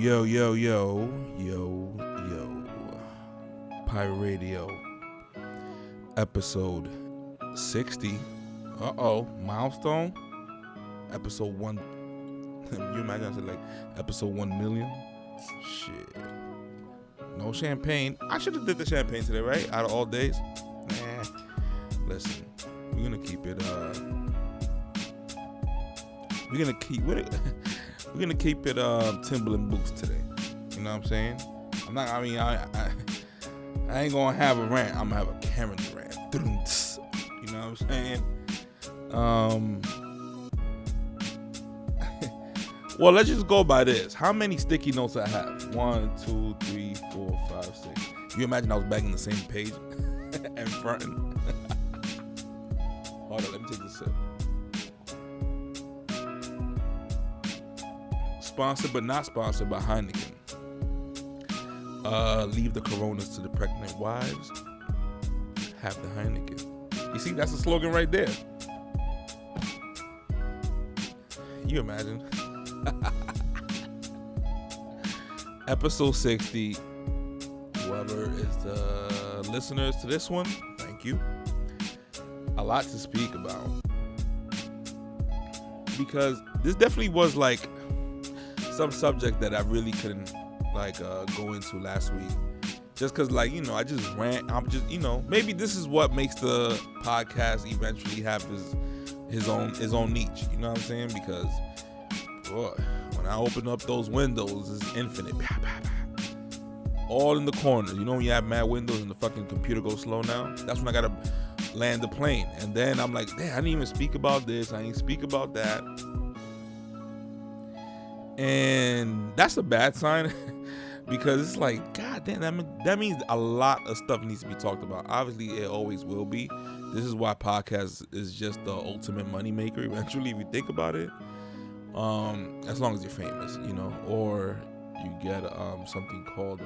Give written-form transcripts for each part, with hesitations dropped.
Yo. Pirate Radio, episode 60. Milestone. Episode 1. You imagine I said like episode 1 million? Shit. No champagne. I should have did the champagne today, right? Out of all days. Nah. Listen, we're gonna keep it. We're gonna keep it Timberland boots today. You know what I'm saying? I ain't gonna have a rant. I'm gonna have a Karen rant. You know what I'm saying? Well, let's just go by this. How many sticky notes I have? 1, 2, 3, 4, 5, 6. You imagine I was banging the same page and fronting? Hold on, let me take this sip. Sponsored but not sponsored by Heineken. Leave the Coronas to the pregnant wives. Have the Heineken. You see, that's a slogan right there. You imagine. Episode 60. Whoever is the listeners to this one, thank you. A lot to speak about. Because this definitely was like some subject that I really couldn't go into last week, just because I just rant. I'm just maybe this is what makes the podcast eventually have his own niche. You know what I'm saying? Because boy, when I open up those windows, it's infinite. All in the corners. You know when you have mad windows and the fucking computer goes slow now? That's when I gotta land the plane. And then I'm like, damn, I didn't even speak about this. I didn't speak about that. And that's a bad sign because it's like, God damn, that means a lot of stuff needs to be talked about. Obviously, it always will be. This is why podcast is just the ultimate moneymaker eventually, if you think about it. As long as you're famous, or you get something called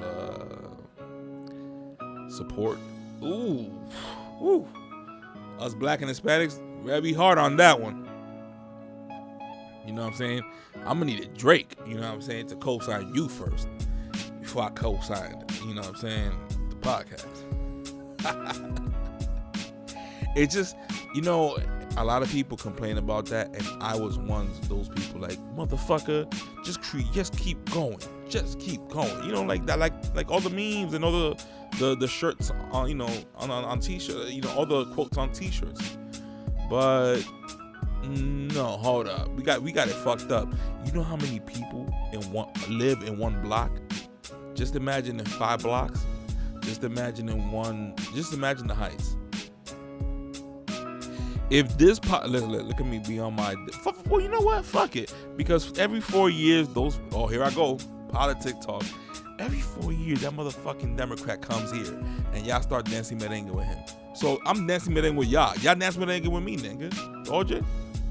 support. Ooh. Us black and Hispanics, we gotta be hard on that one. You know what I'm saying? I'm gonna need a Drake, you know what I'm saying, to co-sign you first before I co-sign, you know what I'm saying, the podcast. It just, a lot of people complain about that, and I was one of those people like, motherfucker, just keep going. Just keep going. Like that, like all the memes and all the shirts on, on t-shirts, all the quotes on t-shirts. But no, hold up. We got it fucked up. You know how many people live in one block? Just imagine in 5 blocks. Just imagine the Heights. If this look at me be on my, well, you know what? Fuck it. Because every 4 years, here I go, politic talk. Every 4 years, that motherfucking Democrat comes here and y'all start dancing merengue with him. So I'm dancing merengue with y'all. Y'all dancing merengue with me, nigga. Told you?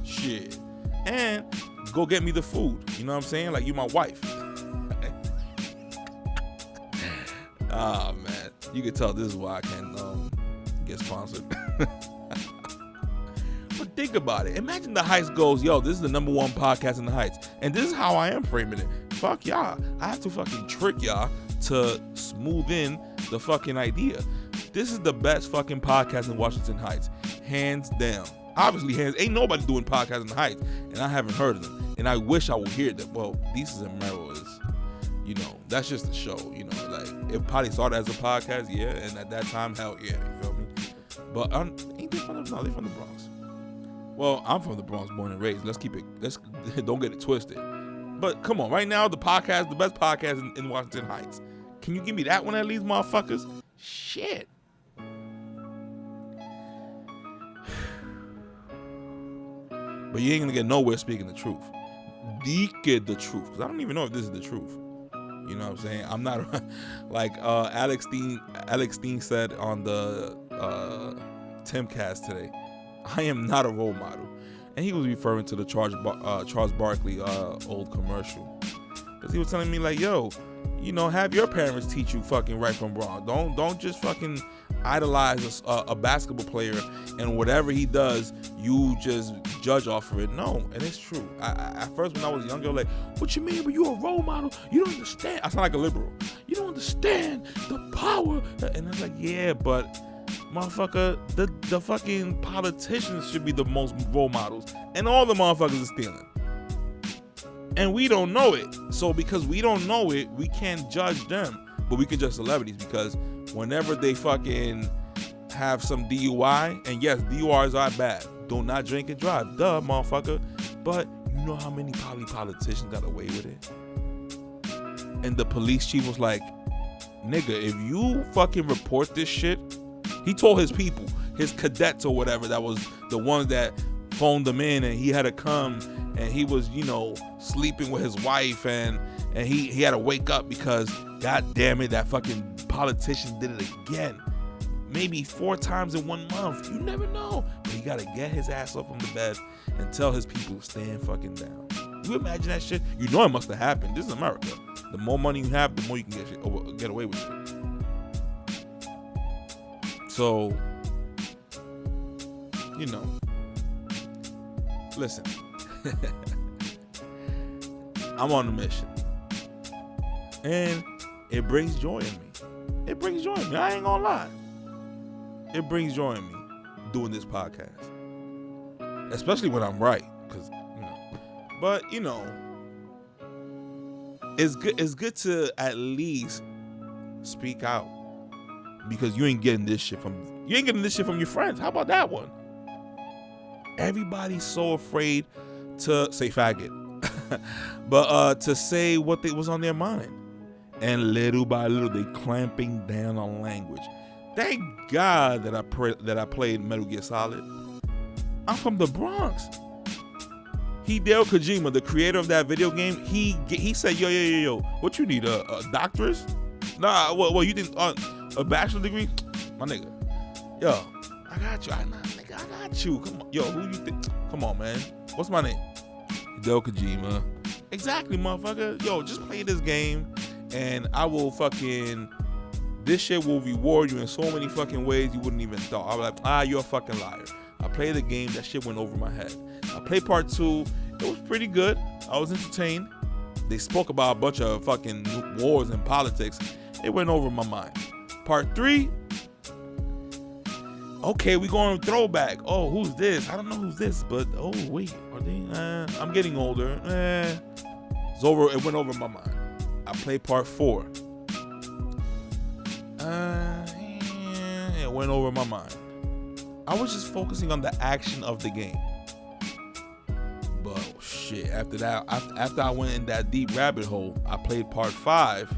Shit. And go get me the food. You know what I'm saying? Like you my wife. Ah, man. You can tell this is why I can't get sponsored. But think about it. Imagine the Heights goes, yo, this is the number 1 podcast in the Heights. And this is how I am framing it. Fuck y'all. I have to fucking trick y'all to smooth in the fucking idea. This is the best fucking podcast in Washington Heights. Hands down. Obviously, ain't nobody doing podcasts in the Heights, and I haven't heard of them. And I wish I would hear them. Well, Desus and Mero is, that's just a show. Like it probably started as a podcast, yeah. And at that time, hell yeah, you feel me? But ain't they from the? No, they from the Bronx. Well, I'm from the Bronx, born and raised. Let's don't get it twisted. But come on, right now the best podcast in Washington Heights. Can you give me that one at least, motherfuckers? Shit. But you ain't gonna get nowhere speaking the truth. Get the truth. Because I don't even know if this is the truth. You know what I'm saying? I'm not like Alex Dean said on the Timcast today. I am not a role model. And he was referring to the Charles Barkley old commercial. Because he was telling me like, yo, have your parents teach you fucking right from wrong. Don't just fucking idolize a basketball player and whatever he does, you just judge off of it. No, and it's true. At first, when I was younger, like, what you mean? But you a role model? You don't understand. I sound like a liberal. You don't understand the power. And it's like, yeah, but motherfucker, the fucking politicians should be the most role models, and all the motherfuckers are stealing. And we don't know it. So because we don't know it, we can't judge them. But we can judge celebrities, because whenever they fucking have some DUI, and yes, DUIs are bad. Do not drink and drive. Duh, motherfucker. But you know how many politicians got away with it? And the police chief was like, nigga, if you fucking report this shit, he told his people, his cadets or whatever, that was the ones that phoned him in, and he had to come, and he was, sleeping with his wife, and he had to wake up because, god damn it, that fucking politician did it again. Maybe 4 times in 1 month. You never know. But he got to get his ass up from the bed and tell his people to stand fucking down. You imagine that shit? You know it must have happened. This is America. The more money you have, the more you can get away with shit. So, listen. I'm on a mission. And it brings joy in me. It brings joy in me. I ain't gonna lie. It brings joy in me doing this podcast. Especially when I'm right. But, it's good to at least speak out. Because you ain't getting this shit from your friends. How about that one? Everybody's so afraid to say faggot. But to say what was on their mind. And little by little, they clamping down on language. Thank God that I played Metal Gear Solid. I'm from the Bronx. Hideo Kojima, the creator of that video game, he said, yo, what you need, a doctorate? Nah, well, you didn't, a bachelor's degree? My nigga, yo, I got you. I got you. Come on, yo, who you think? Come on, man. What's my name? Hideo Kojima. Exactly, motherfucker. Yo, just play this game, and I will fucking, this shit will reward you in so many fucking ways you wouldn't even thought. I was like, you're a fucking liar. I played the game, that shit went over my head. I played part 2, it was pretty good. I was entertained. They spoke about a bunch of fucking wars and politics. It went over my mind. Part 3, okay, we going throwback. Oh, who's this? I don't know who's this, but oh wait, are they? I'm getting older. It's over. It went over my mind. I played part 4. It went over my mind. I was just focusing on the action of the game. But shit, after that, after I went in that deep rabbit hole, I played part 5.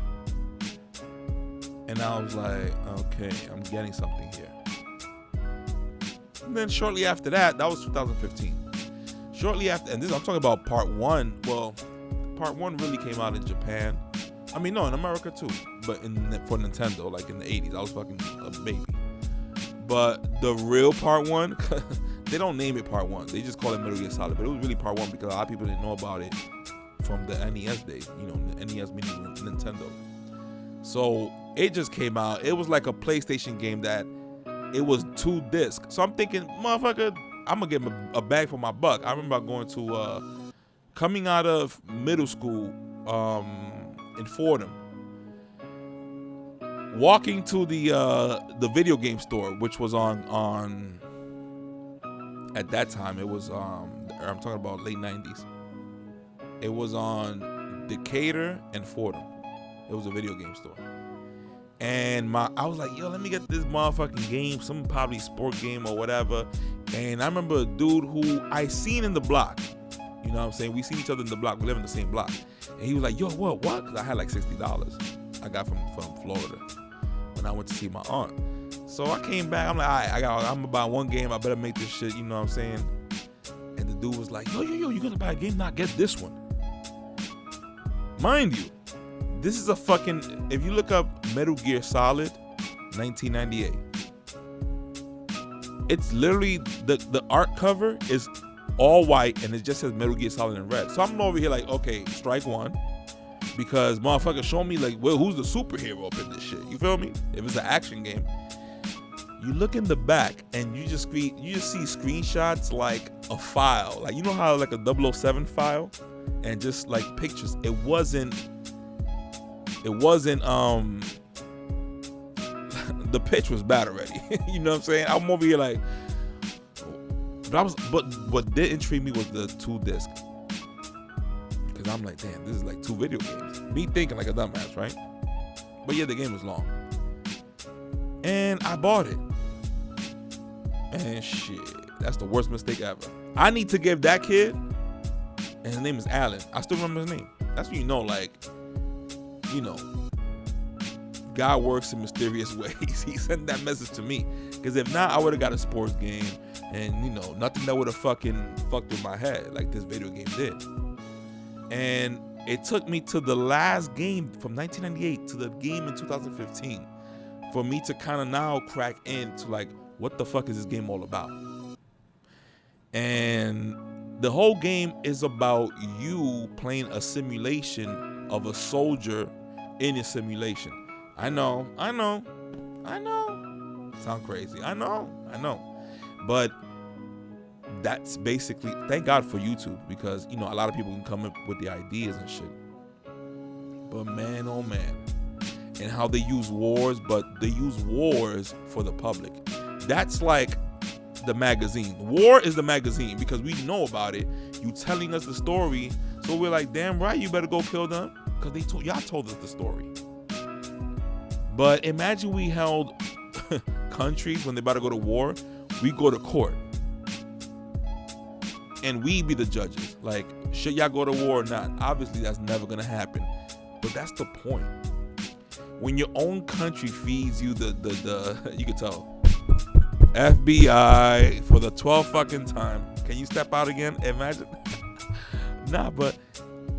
And I was like, okay, I'm getting something here. And then shortly after that was 2015. Shortly after, and this I'm talking about part 1. Well, part 1 really came out in Japan. I mean, no, in America too. But for Nintendo, like in the 80s, I was fucking a baby. But the real part 1, they don't name it part 1. They just call it Metal Gear Solid. But it was really part 1 because a lot of people didn't know about it from the NES days. The NES meaning Nintendo. So it just came out. It was like a PlayStation game that it was 2 discs. So I'm thinking, motherfucker, I'm gonna get a bag for my buck. I remember going to coming out of middle school in Fordham, walking to the video game store, which was on at that time it was I'm talking about late 90s. It was on Decatur and Fordham. It was a video game store. And I was like, yo, let me get this motherfucking game, some probably sport game or whatever. And I remember a dude who I seen in the block. You know what I'm saying? We seen each other in the block. We live in the same block. And he was like, yo, what? Because I had like $60 I got from Florida when I went to see my aunt. So I came back. I'm like, all right, I'm gonna buy one game. I better make this shit. You know what I'm saying? And the dude was like, yo, you gonna buy a game? Not get this one. Mind you, this is a fucking, if you look up Metal Gear Solid 1998, it's literally, the art cover is all white and it just says Metal Gear Solid in red. So I'm over here like, okay, strike one. Because motherfucker, show me like, well, who's the superhero up in this shit? You feel me? If it's an action game, you look in the back and you just see screenshots like a file, like you know how like a 007 file, and just like pictures. It wasn't. The pitch was bad already. You know what I'm saying? I'm over here like, but what did intrigue me was the 2 disc. Because I'm like, damn, this is like 2 video games. Me thinking like a dumbass, right? But yeah, the game was long. And I bought it. And shit, that's the worst mistake ever. I need to give that kid, and his name is Alan. I still remember his name. That's when you know, like, you know, God works in mysterious ways. He sent that message to me. Because if not, I would have got a sports game, and you know, nothing that would have fucking fucked with my head like this video game did. And it took me to the last game from 1998 to the game in 2015 for me to kind of now crack into like, what the fuck is this game all about? And the whole game is about you playing a simulation of a soldier in a simulation. I know. Sound crazy. I know. But that's basically, thank God for YouTube, because, you know, a lot of people can come up with the ideas and shit. But man, oh man. And how they use wars, but they use wars for the public. That's like the magazine. War is the magazine because we know about it. You telling us the story, so we're like, damn right, you better go kill them, because y'all told us the story. But imagine we held countries when they about to go to war, we go to court. And we be the judges. Like, should y'all go to war or not? Obviously, that's never gonna happen. But that's the point. When your own country feeds you the you can tell, FBI for the 12th fucking time. Can you step out again? Imagine. Nah, but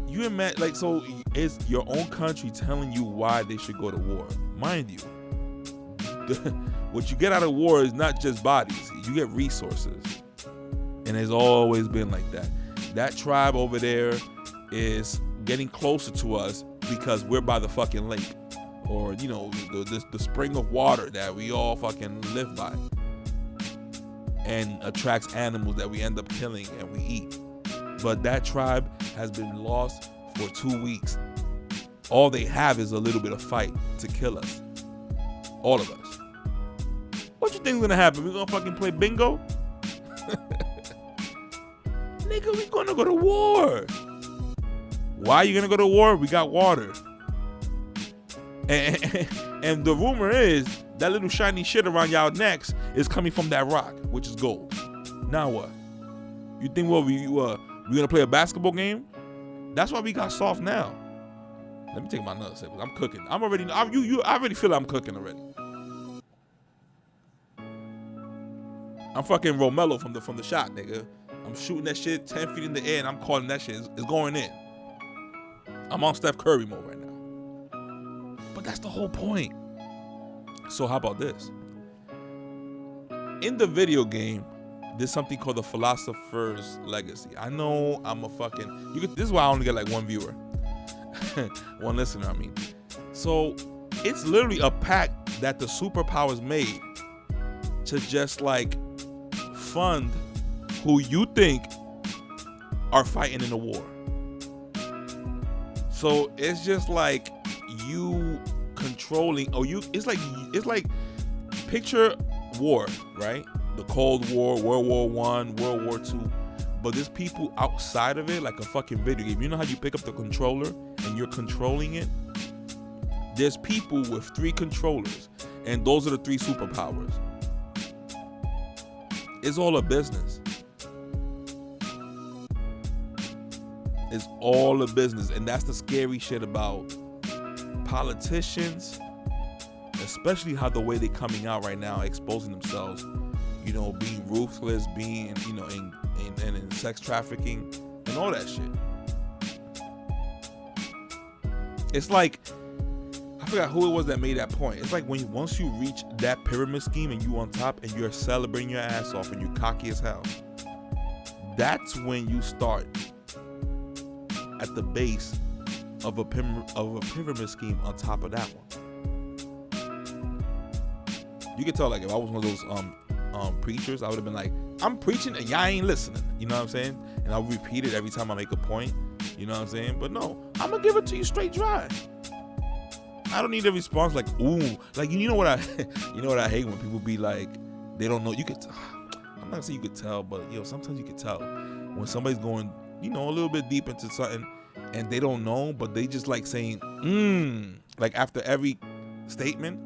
you imagine, like, so it's your own country telling you why they should go to war. Mind you, what you get out of war is not just bodies. You get resources. And it's always been like that. That tribe over there is getting closer to us because we're by the fucking lake. Or, you know, the spring of water that we all fucking live by. And attracts animals that we end up killing and we eat. But that tribe has been lost for 2 weeks. All they have is a little bit of fight to kill us. All of us. What you think's gonna happen? We gonna fucking play bingo? Nigga, we gonna go to war. Why are you gonna go to war? We got water. And the rumor is that little shiny shit around y'all necks is coming from that rock, which is gold. Now what? You think we gonna play a basketball game? That's why we got soft now. Let me take my nuts. I'm cooking. I already feel like I'm cooking already. I'm fucking Romello from the shot, nigga. I'm shooting that shit 10 feet in the air and I'm calling that shit. It's going in. I'm on Steph Curry mode right now. But that's the whole point. So how about this? In the video game, there's something called the Philosopher's Legacy. I know I'm a fucking... this is why I only get like one viewer. One listener, I mean. So it's literally a pact that the superpowers made to just like fund who you think are fighting in the war. So it's just like you controlling, it's like picture war, right? The Cold War, World War I, World War II. But there's people outside of it, like a fucking video game. You know how you pick up the controller and you're controlling it? There's people with 3 controllers, and those are the 3 superpowers. It's all a business. It's all a business, and that's the scary shit about politicians, especially how the way they're coming out right now, exposing themselves, you know, being ruthless, being, you know, in sex trafficking and all that shit. It's like, I forgot who it was that made that point. It's like once you reach that pyramid scheme and you on top and you're celebrating your ass off and you're cocky as hell, that's when you start at the base of a pyramid scheme on top of that one. You could tell, like, if I was one of those preachers, I would have been like, I'm preaching and y'all ain't listening. You know what I'm saying? And I'll repeat it every time I make a point. You know what I'm saying? But no, I'm gonna give it to you straight dry. I don't need a response like, ooh, like, you know what I hate when people be like, they don't know. You could, I'm not gonna say you could tell, but sometimes you could tell when somebody's going, a little bit deep into something and they don't know, but they just like saying, like after every statement.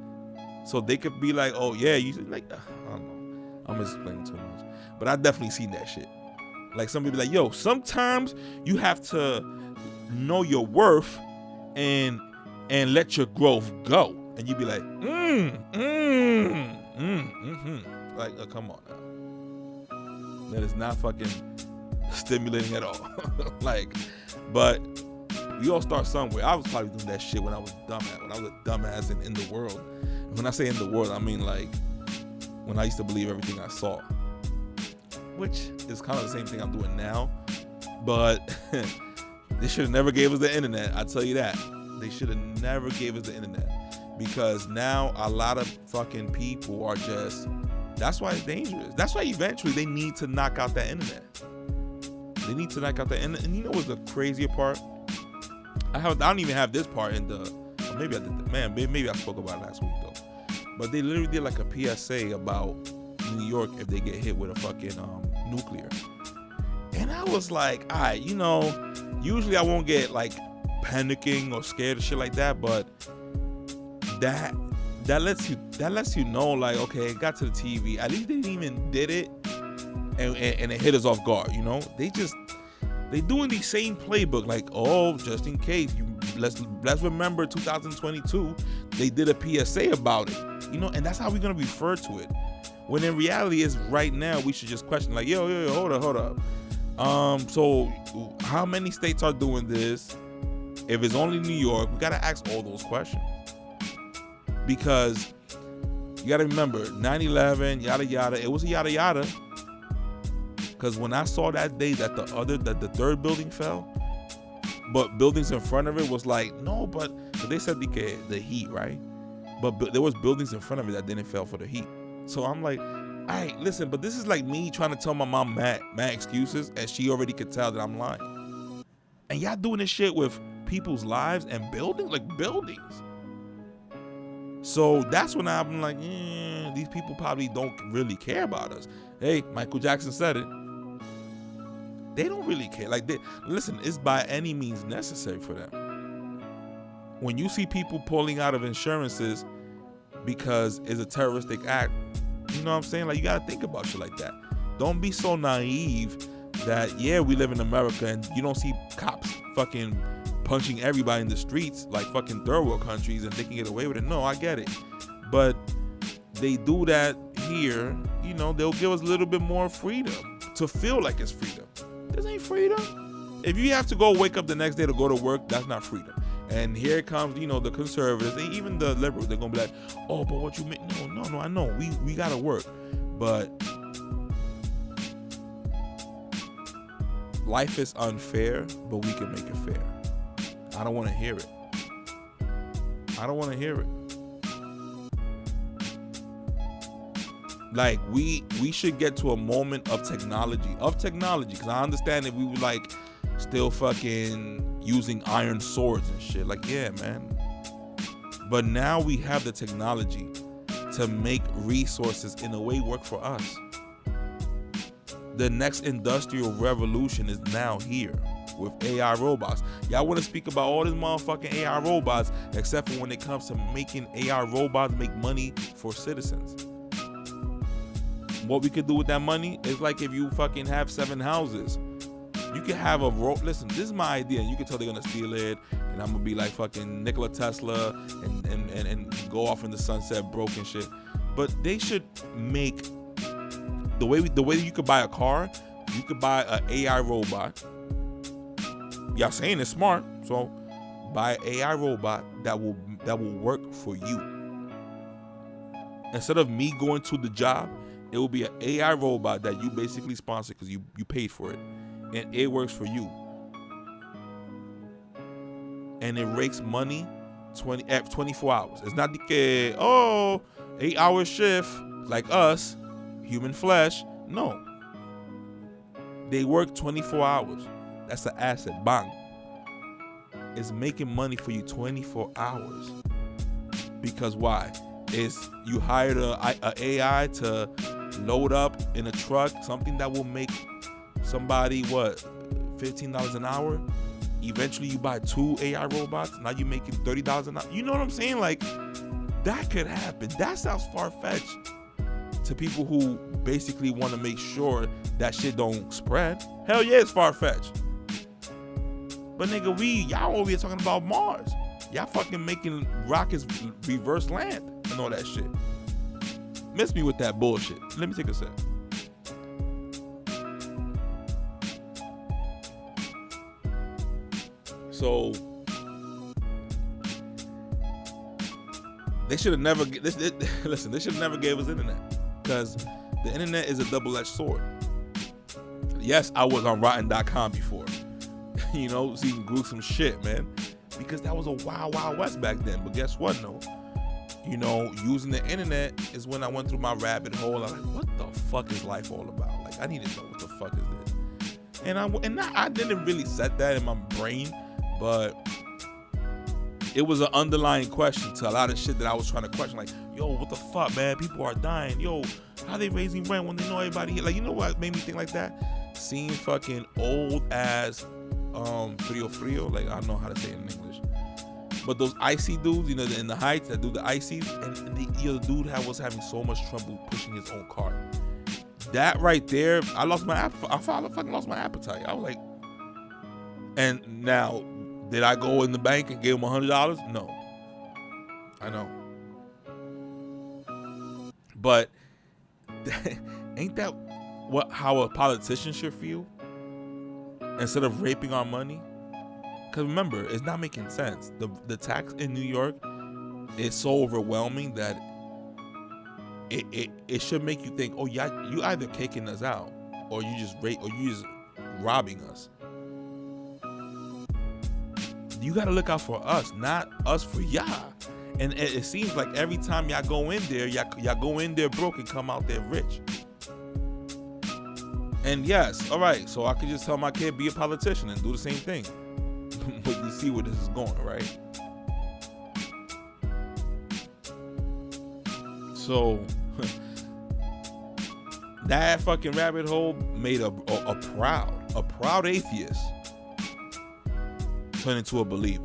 So they could be like, oh yeah, you like, I don't know. I'm explaining too much. But I definitely seen that shit. Like somebody be like, yo, sometimes you have to know your worth and let your growth go. And you be like, like, come on now. That is not fucking stimulating at all. Like, but we all start somewhere. I was probably doing that shit when I was a dumbass in the world. And when I say in the world, I mean like when I used to believe everything I saw, which is kind of the same thing I'm doing now. But they should have never gave us the internet. I tell you that. They should have never gave us the internet, because now a lot of fucking people are just, that's why it's dangerous. That's why eventually they need to knock out that internet. They need to knock out the internet. And you know what's the crazier part? I don't even have this part in the, or maybe I did, maybe I spoke about it last week though. But they literally did like a PSA about New York if they get hit with a fucking nuclear. And I was like, all right, usually I won't get like panicking or scared or shit like that, but that lets you know, like, okay, it got to the TV. At least they didn't even did it and it hit us off guard. They doing the same playbook, like, oh, just in case, let's remember 2022, they did a PSA about it, and that's how we're gonna refer to it. When in reality is right now we should just question, like, yo, hold up. So how many states are doing this? If it's only New York, we gotta ask all those questions, because you gotta remember 9/11, yada yada. It was a yada yada. Because when I saw that day that the third building fell, but buildings in front of it was like, no, but they said the heat, right? But there was buildings in front of it that didn't fall for the heat. So I'm like, all right, listen, but this is like me trying to tell my mom mad excuses, and she already could tell that I'm lying. And y'all doing this shit with people's lives and buildings. So that's when I'm like, these people probably don't really care about us. Hey, Michael Jackson said it. They don't really care. Like, listen, it's by any means necessary for them. When you see people pulling out of insurances because it's a terroristic act, you know what I'm saying? Like, you gotta think about shit like that. Don't be so naive that, yeah, we live in America and you don't see cops fucking punching everybody in the streets like fucking third world countries and they can get away with it. No, I get it. But they do that here, they'll give us a little bit more freedom to feel like it's freedom. This ain't freedom. If you have to go wake up the next day to go to work, that's not freedom. And here it comes, the conservatives, and even the liberals, they're gonna be like, oh, but what you mean? No, I know. We gotta work. But life is unfair, but we can make it fair. I don't wanna hear it. Like, we should get to a moment of technology, because I understand if we were like still fucking using iron swords and shit, like, yeah, man. But now we have the technology to make resources in a way work for us. The next industrial revolution is now here with AI robots. Y'all want to speak about all this motherfucking AI robots, except for when it comes to making AI robots make money for citizens. What we could do with that money is like if you fucking have 7 houses. You could have listen, this is my idea, and you can tell they're gonna steal it, and I'm gonna be like fucking Nikola Tesla and go off in the sunset broke and shit. But they should make the way you could buy a car, you could buy an AI robot. Y'all saying it's smart, so buy an AI robot that will work for you. Instead of me going to the job, it will be an AI robot that you basically sponsor because you paid for it, and it works for you. and it rakes money 24 hours. It's not the 8-hour shift like us, human flesh. No. They work 24 hours. That's an asset. Bang. It's making money for you 24 hours. Because why? It's you hired a AI to load up in a truck something that will make somebody $15 an hour. Eventually you buy 2 AI robots. Now you're making $30 an hour. You know what I'm saying? Like, that could happen. That sounds far-fetched to people who basically want to make sure that shit don't spread. Hell yeah, it's far-fetched. But nigga, y'all over here talking about Mars. Y'all fucking making rockets reverse land and all that shit. Miss me with that bullshit. Let me take a sip. So they should have never listen. They should have never gave us internet, because the internet is a double-edged sword. Yes, I was on Rotten.com before, seeing gruesome shit, man, because that was a wild, wild west back then. But guess what? No, using the internet is when I went through my rabbit hole. I'm like, what the fuck is life all about? Like, I need to know what the fuck is this. And I didn't really set that in my brain. But it was an underlying question to a lot of shit that I was trying to question. Like, yo, what the fuck, man? People are dying. Yo, how they raising rent when they know everybody here? Like, you know what made me think like that? Seeing fucking old ass Frio. Like, I don't know how to say it in English. But those icy dudes, in the heights that do the ices, and the dude was having so much trouble pushing his own cart. That right there, I fucking lost my appetite. I was like, and now, did I go in the bank and give him $100? No. I know. But ain't that how a politician should feel? Instead of raping our money? Because remember, it's not making sense. The tax in New York is so overwhelming that it should make you think, oh yeah, you either kicking us out or you just robbing us. You got to look out for us, not us for y'all. And it seems like every time y'all go in there, y'all go in there broke and come out there rich. And yes, all right, so I could just tell my kid, be a politician and do the same thing. But you see where this is going, right? So that fucking rabbit hole made a proud atheist turn into a believer.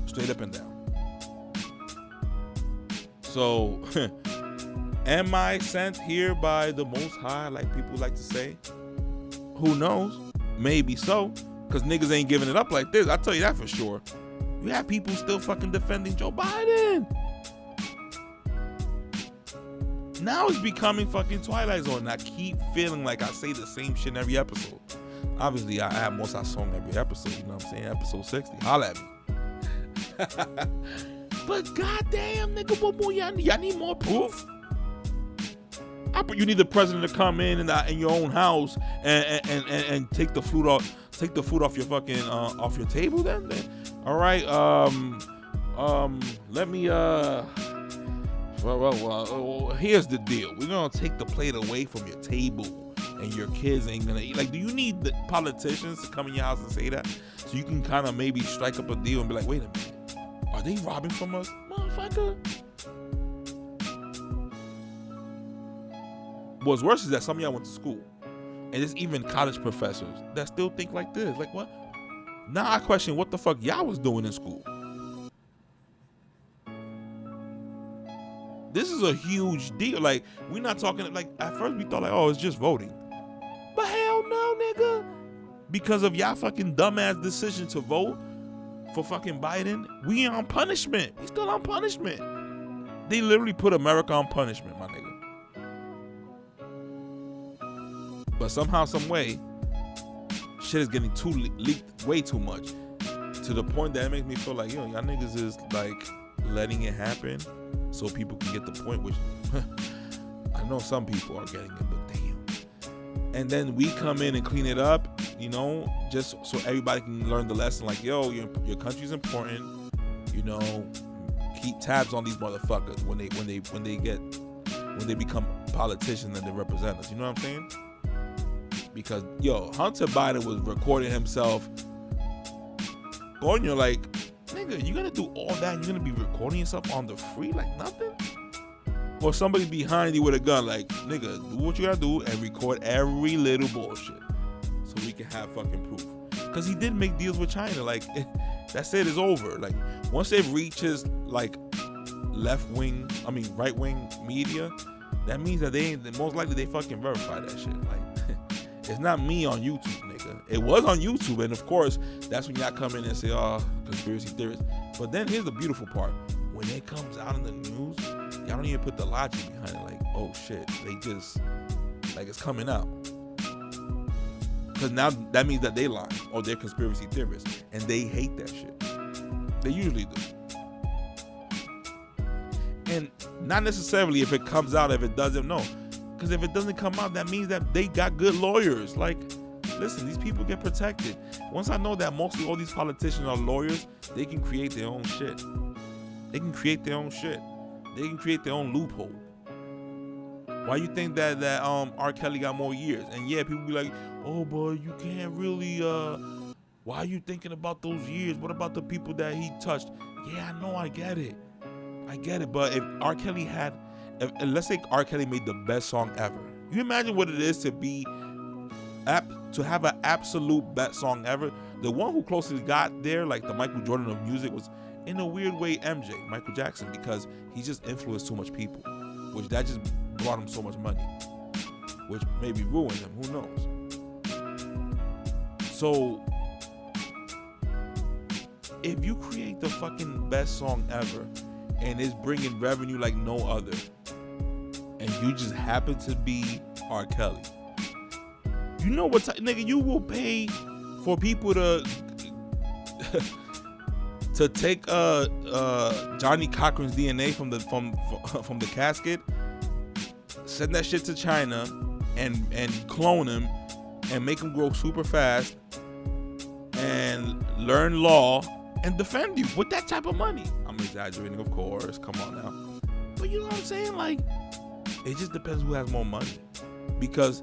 Straight up and down. So, am I sent here by the Most High, like people like to say? Who knows? Maybe so. Because niggas ain't giving it up like this. I'll tell you that for sure. You have people still fucking defending Joe Biden. Now it's becoming fucking Twilight Zone. And I keep feeling like I say the same shit in every episode. Obviously, I have most of song every episode, you know what I'm saying? Episode 60, holla at me. But goddamn, nigga, what more y'all need more proof? You need the president to come in your own house and take the food off your fucking off your table. Then, all right. Let me here's the deal. We're gonna take the plate away from your table. And your kids ain't gonna eat. Like, do you need the politicians to come in your house and say that? So you can kind of maybe strike up a deal and be like, wait a minute, are they robbing from us? Motherfucker. What's worse is that some of y'all went to school. And there's even college professors that still think like this. Like, what? Now I question what the fuck y'all was doing in school. This is a huge deal. Like, we're not talking, like, at first we thought, like, oh, it's just voting. But hell no, nigga. Because of y'all fucking dumbass decision to vote for fucking Biden, we on punishment. We still on punishment. They literally put America on punishment, my nigga. But somehow, some way, shit is getting leaked way too much. To the point that it makes me feel like, yo, y'all niggas is, like, letting it happen so people can get the point, which I know some people are getting it, but damn. And then we come in and clean it up, you know, just so everybody can learn the lesson. Like, yo, your country's important. You know, keep tabs on these motherfuckers when they become politicians and they represent us. You know what I'm saying? Because yo, Hunter Biden was recording himself. Going, you're like, nigga, you gonna do all that? You're gonna be recording yourself on the free like nothing? Or somebody behind you with a gun, like, nigga, do what you gotta do and record every little bullshit so we can have fucking proof. Because he did make deals with China. Like, that's it, it's over. Like, once it reaches like right wing media, that means that most likely they fucking verify that shit. Like, it's not me on YouTube, nigga. It was on YouTube, and of course, that's when y'all come in and say, oh, conspiracy theorists. But then here's the beautiful part. When it comes out in the news, y'all don't even put the logic behind it. Like, oh shit, they just, like, it's coming out. Because now that means that they lie or they're conspiracy theorists. And they hate that shit. They usually do. And not necessarily if it comes out, if it doesn't, no. Because if it doesn't come out, that means that they got good lawyers. Like, listen, these people get protected. Once I know that mostly all these politicians are lawyers, they can create their own shit. They can create their own shit. They can create their own loophole. Why you think that R. Kelly got more years? And yeah, people be like, oh, but you can't really, why are you thinking about those years? What about the people that he touched? Yeah, I know, I get it. But if R. Kelly had, let's say R. Kelly made the best song ever. You imagine what it is to have an absolute best song ever. The one who closest got there, like the Michael Jordan of music, was in a weird way Michael Jackson, because he just influenced too much people, which that just brought him so much money, which maybe ruined him, who knows. So if you create the fucking best song ever and it's bringing revenue like no other, and you just happen to be R. Kelly, you know what, nigga, you will pay for people to to take Johnny Cochran's DNA from the casket, send that shit to China, and clone him, and make him grow super fast, and learn law, and defend you with that type of money. I'm exaggerating, of course. Come on now, but you know what I'm saying? Like, it just depends who has more money. Because,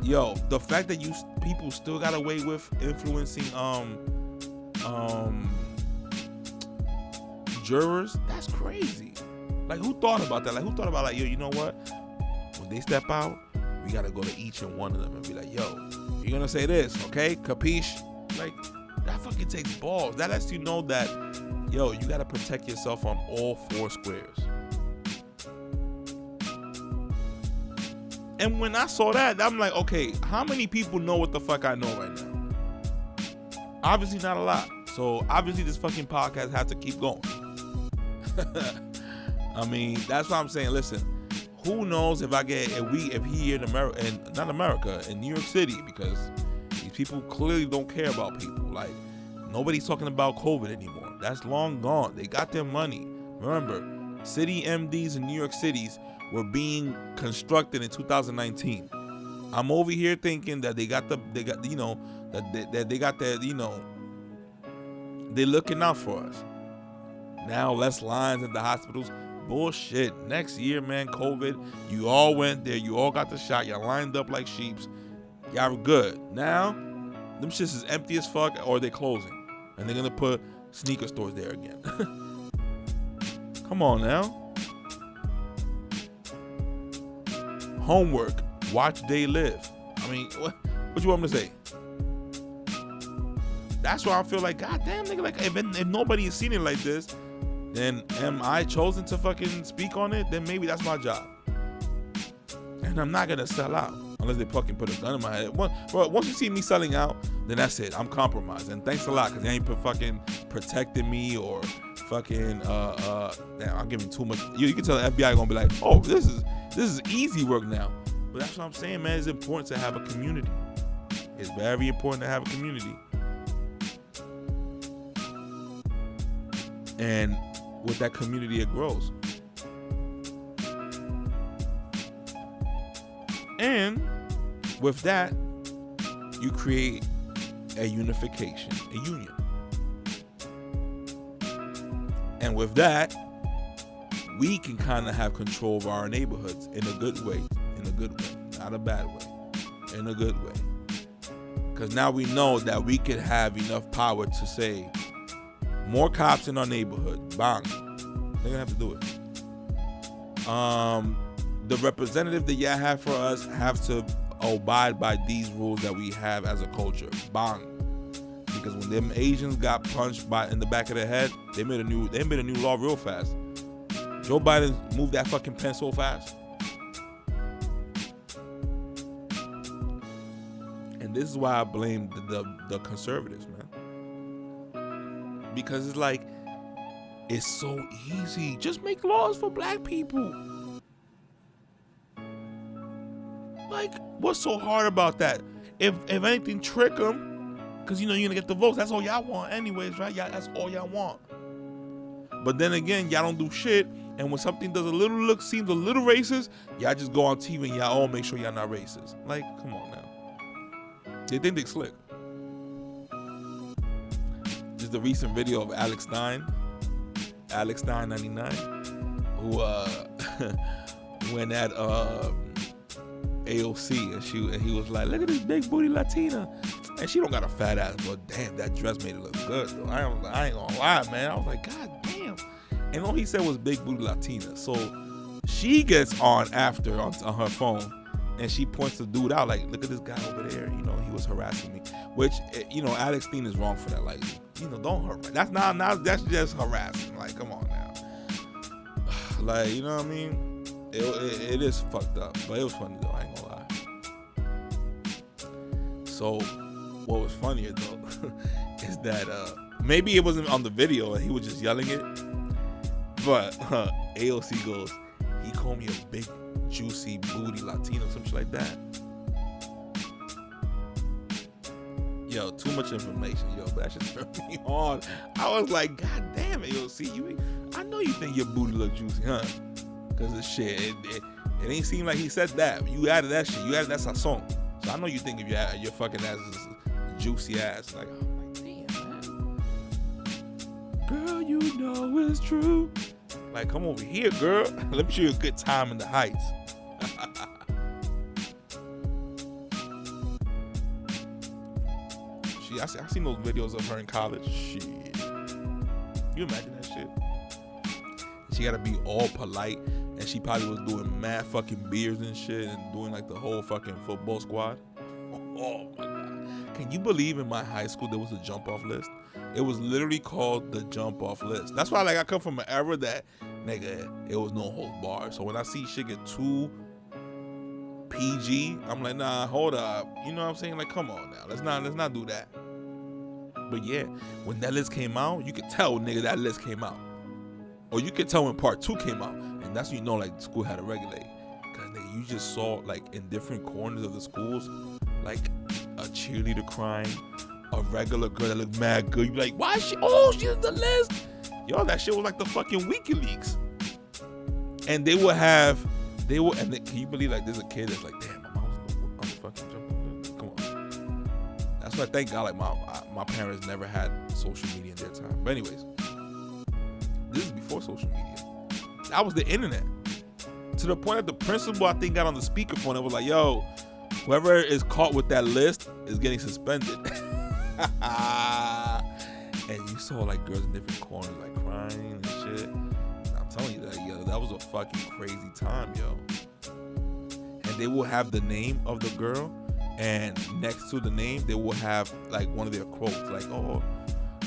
yo, the fact that people still got away with influencing jurors, that's crazy. Like, who thought about that? Like, who thought about, like, yo, you know what? When they step out, we gotta go to each and one of them and be like, yo, you're gonna say this, okay? Capiche? Like, that fucking takes balls. That lets you know that, yo, you gotta protect yourself on all four squares. And when I saw that, I'm like, okay, how many people know what the fuck I know right now? Obviously not a lot. So obviously this fucking podcast has to keep going. I mean, that's what I'm saying. Listen, who knows if he here in New York City, because these people clearly don't care about people. Like, nobody's talking about COVID anymore. That's long gone. They got their money. Remember, city MDs in New York cities were being constructed in 2019. I'm over here thinking that they're looking out for us. Now less lines at the hospitals. Bullshit. Next year, man, COVID, you all went there, you all got the shot, y'all lined up like sheeps, y'all were good. Now, them shits is empty as fuck, or they're closing. And they're gonna put sneaker stores there again. Come on now. Homework. Watch they live. I mean, what you want me to say? That's why I feel like, god damn, nigga, like, if nobody has seen it like this, then am I chosen to fucking speak on it? Then maybe that's my job. And I'm not gonna sell out unless they fucking put a gun in my head. Once you see me selling out, then that's it. I'm compromised. And thanks a lot, because they ain't fucking protecting me or fucking damn, I'm giving too much. You can tell the FBI gonna be like, oh, this is easy work now. But that's what I'm saying, man. It's important to have a community. It's very important to have a community. And with that community, it grows. And with that, you create a unification, a union. And with that, we can kind of have control of our neighborhoods in a good way, not a bad way, in a good way. Because now we know that we could have enough power to say, more cops in our neighborhood, bang, they're gonna have to do it. The representative that y'all have for us have to abide by these rules that we have as a culture, bang. Because when them Asians got punched in the back of the head, they made a new law real fast. Joe Biden moved that fucking pen so fast. And this is why I blame the conservatives, man. Because it's like, it's so easy. Just make laws for black people. Like, what's so hard about that? If anything, trick them. Because, you're going to get the votes. That's all y'all want anyways, right? That's all y'all want. But then again, y'all don't do shit. And when something seems a little racist, y'all just go on TV and y'all all make sure y'all not racist. Like, come on now. They think they slick. Just the recent video of Alex Stein 99, who went at AOC and he was like, look at this big booty Latina. And she don't got a fat ass, but damn, that dress made it look good though. I ain't gonna lie, man. I was like, god damn. And all he said was big booty Latina. So she gets on after on her phone and she points the dude out like, look at this guy over there. He was harassing me. Which, Alex Stein is wrong for that. Like, don't harass. That's just harassing. Like, come on now. Like, you know what I mean? It is fucked up. But it was funny though, I ain't gonna lie. So, what was funnier though is that maybe it wasn't on the video and he was just yelling it. But AOC goes, he called me a big, juicy, booty Latino, some shit like that. Yo, too much information, yo, but that shit turned me on. I was like, god damn it, AOC, I know you think your booty look juicy, huh? Because of shit, it ain't seem like he said that. You added that shit, that's our song. So I know you think if your fucking ass is juicy ass. Like, I'm like, damn, man. Girl, you know it's true. Like, come over here, girl. Let me show you a good time in the Heights. I seen those videos of her in college. Shit. You imagine that shit? She gotta be all polite, and she probably was doing mad fucking beers and shit, and doing like the whole fucking football squad. Oh my god! Can you believe in my high school there was a jump off list? It was literally called the jump off list. That's why, like, I come from an era that, nigga, it was no holds barred. So when I see shit get too PG, I'm like, nah, hold up. You know what I'm saying? Like, come on now, let's not do that. But yeah, when that list came out, you could tell, nigga, that list came out. Or you could tell when part 2 came out. And that's when you know, like, the school had to regulate. Because, nigga, you just saw, like, in different corners of the schools, like, a cheerleader crying, a regular girl that looked mad good. You be like, why is she? Oh, she's in the list. Yo, that shit was like the fucking WikiLeaks. And can you believe, like, there's a kid that's like, damn, my mom's on the fucking jump. Come on. That's why, thank God, like, my parents never had social media in their time. But anyways, this is before social media. That was the internet. To the point that the principal, I think, got on the speakerphone and was like, yo, whoever is caught with that list is getting suspended. And you saw, like, girls in different corners, like, crying and shit. I'm telling you that, yo, that was a fucking crazy time, yo. And they will have the name of the girl, and next to the name, they will have, like, one of their quotes, like, oh,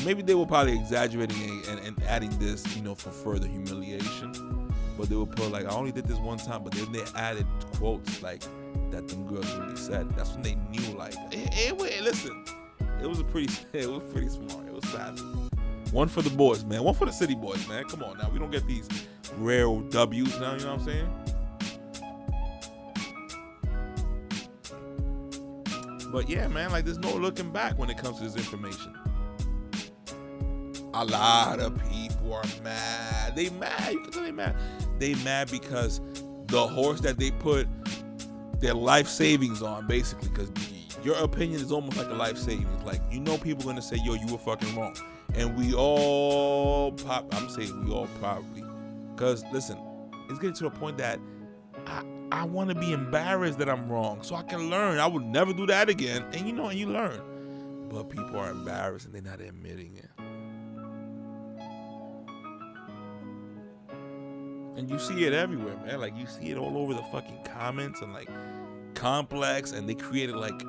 maybe they were probably exaggerating and adding this, for further humiliation. But they would put, like, I only did this one time, but then they added quotes, like, that them girls really said. That's when they knew, like, listen, it was pretty smart. It was savvy. One for the boys, man. One for the city boys, man. Come on now. We don't get these rare W's now, you know what I'm saying? But yeah, man, like, there's no looking back when it comes to this information. A lot of people are mad. They mad. You can tell they mad. They mad because the horse that they put their life savings on, basically, because your opinion is almost like a life savings. Like, you know, people gonna say, yo, you were fucking wrong. And we all I'm saying we all probably. Because, listen, it's getting to the point that I want to be embarrassed that I'm wrong so I can learn. I would never do that again. And you know, and you learn. But people are embarrassed and they're not admitting it. And you see it everywhere, man. Like, you see it all over the fucking comments and, like, Complex. And they created, like,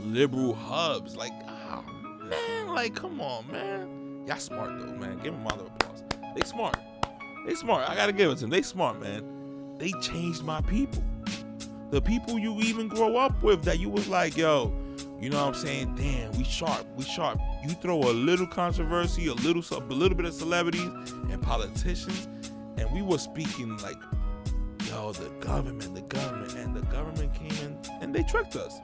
liberal hubs. Like, oh, man. Like, come on, man. Y'all smart, though, man. Give them a round of applause. They smart. They smart. I gotta give it to them. They smart, man. They changed my people. The people you even grow up with that you was like, yo, you know what I'm saying? Damn, we sharp. We sharp. You throw a little controversy, a little bit of celebrities and politicians, and we were speaking like, yo, the government, and the government came in and they tricked us.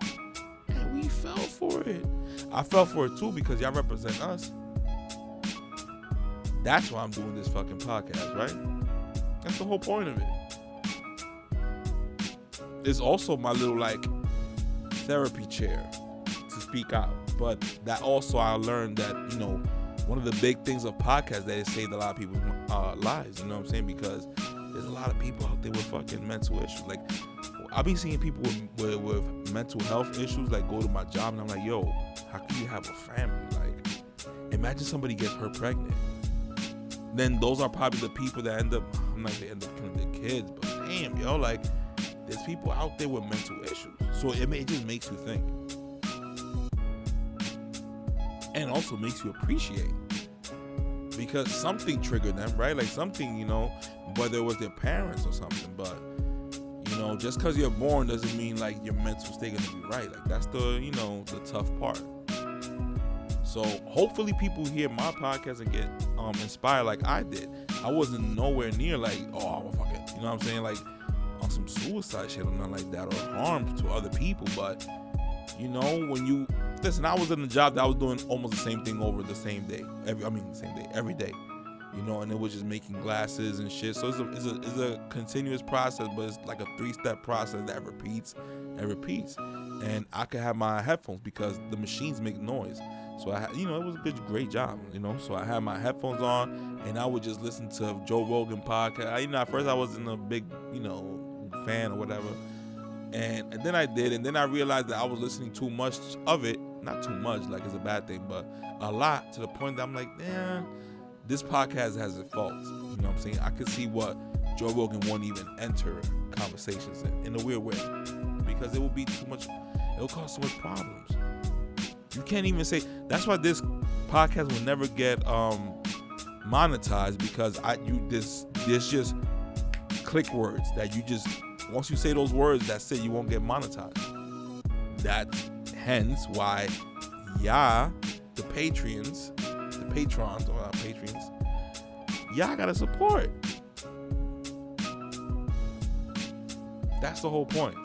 And we fell for it. I fell for it too because y'all represent us. That's why I'm doing this fucking podcast, right? That's the whole point of it. It's also my little, like, therapy chair to speak out. But that also I learned that, you know, one of the big things of podcasts that it saved a lot of people's lives, you know what I'm saying? Because there's a lot of people out there with fucking mental issues. Like, I've been seeing people with mental health issues, like, go to my job and I'm like, yo, how can you have a family? Like, imagine somebody gets her pregnant. Then those are probably the people that end up, I'm not gonna end up killing their kids, but damn, yo, like, there's people out there with mental issues. So it just makes you think. And also makes you appreciate. Because something triggered them, right? Like something, you know, whether it was their parents or something. But, you know, just because you're born doesn't mean like your mental state gonna be right. Like that's the, you know, the tough part. So hopefully people hear my podcast and get inspired like I did. I wasn't nowhere near like, oh, I'm a fucking, you know what I'm saying? Like on some suicide shit or nothing like that or harm to other people. But, you know, when you, listen, I was in a job that I was doing almost the same thing over the same day. Every day. You know, and it was just making glasses and shit. So it's a continuous process, but it's like a 3-step process that repeats and repeats. And I could have my headphones because the machines make noise. So you know, it was a great job, you know. So I had my headphones on and I would just listen to Joe Rogan podcast. You know, at first I wasn't a big, you know, fan or whatever. And then I did, and then I realized that I was listening too much of it. Not too much, like it's a bad thing, but a lot to the point that I'm like, yeah, this podcast has its faults. You know what I'm saying? I could see what Joe Rogan won't even enter conversations in a weird way. Because it will be too much, it will cause so much problems. You can't even say, that's why this podcast will never get monetized, because there's just click words that you just, once you say those words, that's it, you won't get monetized. That's hence why the patrons, y'all gotta support. That's the whole point.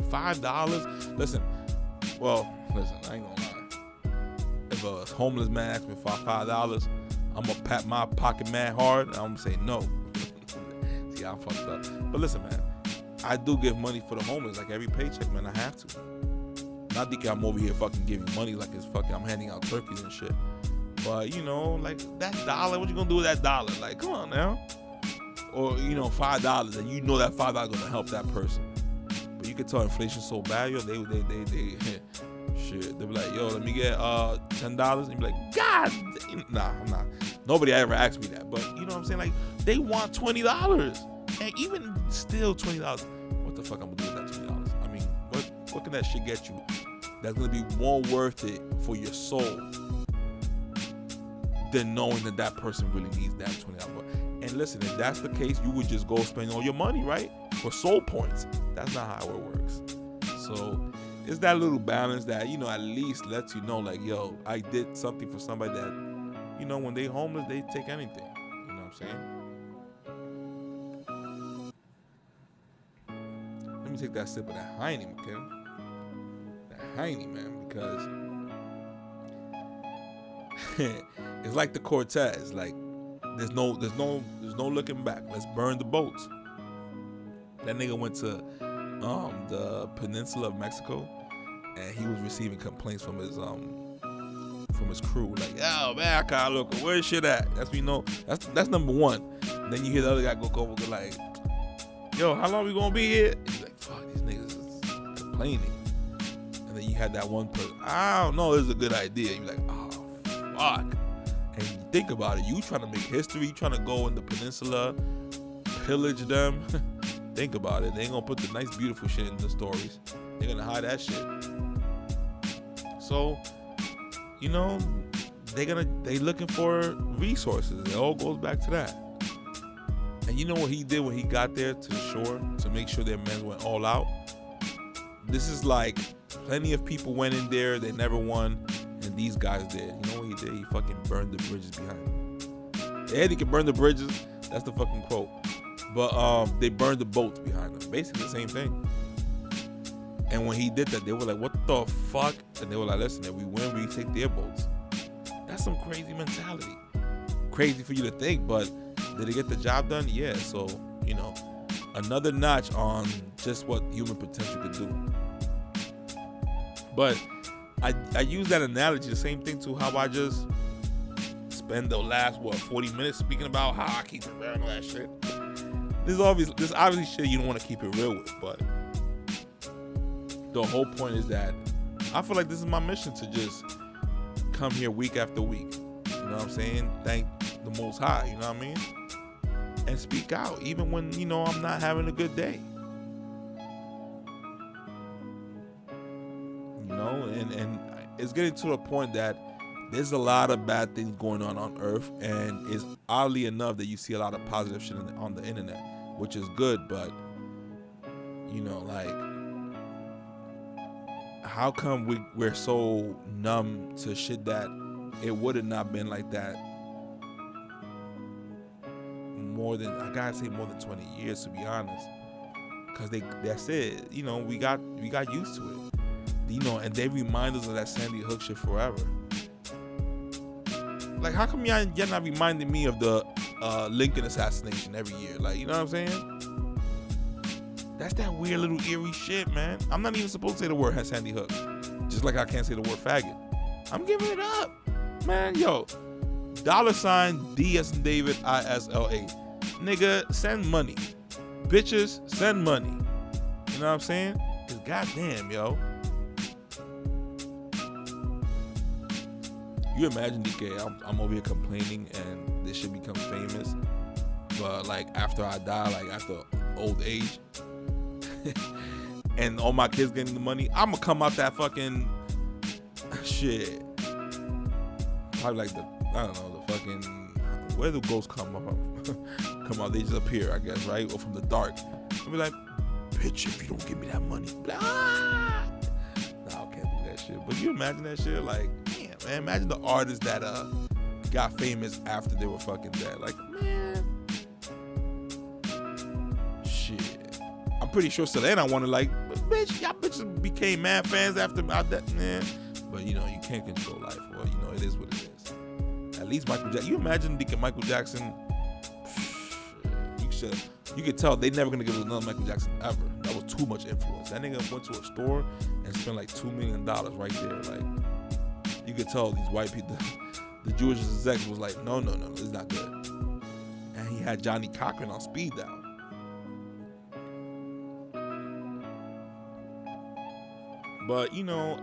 $5. Listen, I ain't gonna lie. If a homeless man asks me for $5, I'm gonna pat my pocket mad hard and I'm gonna say no. See, I'm fucked up. But listen, man, I do give money for the homeless, like every paycheck, man. I have to. Not think I'm over here fucking giving money like it's fucking, I'm handing out turkeys and shit. But, you know, like that $1, what you gonna do with that $1? Like, come on now. Or, you know, $5, and you know that $5 gonna help that person. But you can tell inflation's so bad, yo, they shit. They be like, yo, let me get $10, and you be like, God, nah, I'm not. Nobody ever asked me that, but you know what I'm saying? Like, they want $20, and even still $20. What the fuck I'm gonna do with that $20? I mean, what can that shit get you? That's gonna be more worth it for your soul than knowing that person really needs that $20. And listen, if that's the case, you would just go spend all your money, right? For soul points. That's not how it works. So it's that little balance that, you know, at least lets you know, like, yo, I did something for somebody that, you know, when they homeless, they take anything. You know what I'm saying? Let me take that sip of that Heine, Kim. That Heine, man, because it's like the Cortez. Like, there's no looking back. Let's burn the boats. That nigga went to the peninsula of Mexico and he was receiving complaints from his crew, like, yo, man, I can't look, where's shit at? That's, you know, that's number one. And then you hear the other guy go over, go like, yo, how long we gonna be here? And you're like, fuck, these niggas is complaining. And then you had that one person, I don't know, this is a good idea. You're like, oh, fuck. And you think about it, you trying to make history, you trying to go in the peninsula, pillage them. Think about it, they ain't gonna put the nice, beautiful shit in the stories. They're gonna hide that shit. So, you know, they looking for resources. It all goes back to that. And you know what he did when he got there to the shore to make sure their men went all out? This is like plenty of people went in there, they never won, and these guys did. You know what he did? He fucking burned the bridges behind him. Yeah, he can burn the bridges. That's the fucking quote. But they burned the boats behind them. Basically the same thing. And when he did that, they were like, what the fuck? And they were like, listen, if we win, we take their boats. That's some crazy mentality. Crazy for you to think, but did it get the job done? Yeah. So, you know, another notch on just what human potential could do. But I use that analogy, the same thing to how I just spend the last, 40 minutes speaking about how I keep it real and all that shit. This obviously shit you don't want to keep it real with, but the whole point is that I feel like this is my mission to just come here week after week. You know what I'm saying? Thank the Most High, you know what I mean? And speak out, even when, you know, I'm not having a good day. You know, and it's getting to a point that there's a lot of bad things going on Earth, and it's oddly enough that you see a lot of positive shit on the internet, which is good, but, you know, like, how come we're so numb to shit that it would have not been like that more than 20 years, to be honest, because that's it, you know, we got used to it, you know, and they remind us of that Sandy Hook shit forever. Like, how come y'all not reminding me of the Lincoln assassination every year? Like, you know what I'm saying? That's that weird little eerie shit, man. I'm not even supposed to say the word Sandy Hook. Just like I can't say the word faggot. I'm giving it up. Man, yo. $ D as in David, ISLA. Nigga, send money. Bitches, send money. You know what I'm saying? Cause goddamn, yo. You imagine, DK, I'm over here complaining and this shit becomes famous. But like after I die, like after old age, and all my kids getting the money, I'm gonna come out that fucking shit. Probably like the fucking, where do ghosts come out? They just appear, I guess, right? Or from the dark. I'll be like, bitch, if you don't give me that money, blah. Nah, I can't do that shit. But you imagine that shit, like, damn, man, imagine the artists that got famous after they were fucking dead. Like, man, shit. I'm pretty sure Selena wanted, like, bitch, y'all bitches became mad fans after my death, man. But, you know, you can't control life. Well, you know, it is what it is. At least Michael Jackson. You imagine Michael Jackson, you could tell they never gonna give us another Michael Jackson ever. That was too much influence. That nigga went to a store and spent like $2 million right there. Like, you could tell these white people, the Jewish exec was like, no, it's not good. And he had Johnny Cochran on speed dial. But, you know,